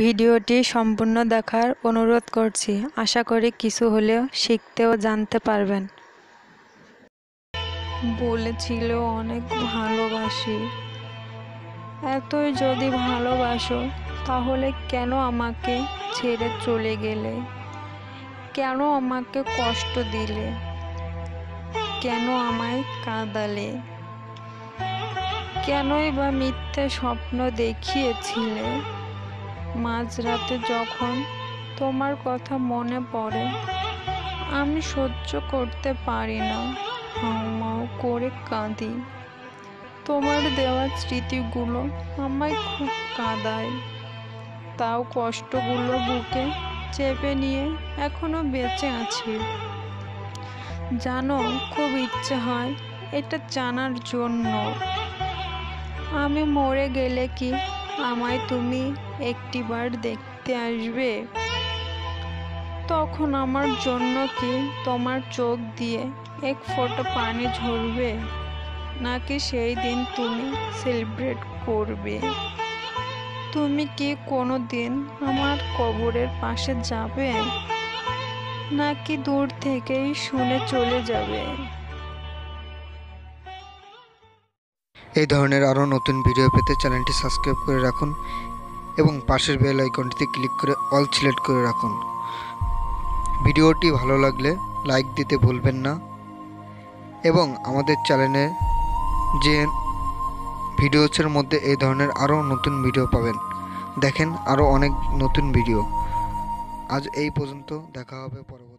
ভিডিওটি সম্পূর্ণ দেখার অনুরোধ করছি। আশা করি কিছু হলেও শিখতে ও জানতে পারবেন। বলেছিল অনেক ভালোবাসি। এতই যদি ভালোবাসো তাহলে কেন আমাকে ছেড়ে চলে গেলে? কেন আমাকে কষ্ট দিলে? কেন আমায় কাঁদালে? কেনই বা মিথ্যে স্বপ্ন দেখিয়েছিলে? মাঝরাতে যখন তোমার কথা মনে পড়ে আমি সহ্য করতে পারি না, হাউমাউ করে কাঁদি। তোমার দেওয়া স্মৃতিগুলো আমায় খুব কাঁদায়, তাও কষ্টগুলো বুকে চেপে নিয়ে এখনো বেঁচে আছি। জানো, খুব ইচ্ছে হয় এটা জানার জন্য, আমি মরে গেলে কি আমায় তুমি একটিবার দেখতে আসবে? তখন আমার জন্য কি তোমার চোখ দিয়ে এক ফোঁটা পানি ঝরবে, নাকি সেই দিন তুমি সেলিব্রেট করবে? তুমি কি কোনো দিন আমার কবরের পাশে যাবে, নাকি দূর থেকেই শুনে চলে যাবে? এই ধরনের আরও নতুন ভিডিও পেতে চ্যানেলটি সাবস্ক্রাইব করে রাখুন এবং পাশের বেল আইকনটিতে ক্লিক করে অল সিলেক্ট করে রাখুন। ভিডিওটি ভালো লাগলে লাইক দিতে ভুলবেন না এবং আমাদের চ্যানেলে যে ভিডিওসের মধ্যে এই ধরনের আরও নতুন ভিডিও পাবেন। দেখেন আরও অনেক নতুন ভিডিও। আজ এই পর্যন্ত, দেখা হবে পরবর্তী।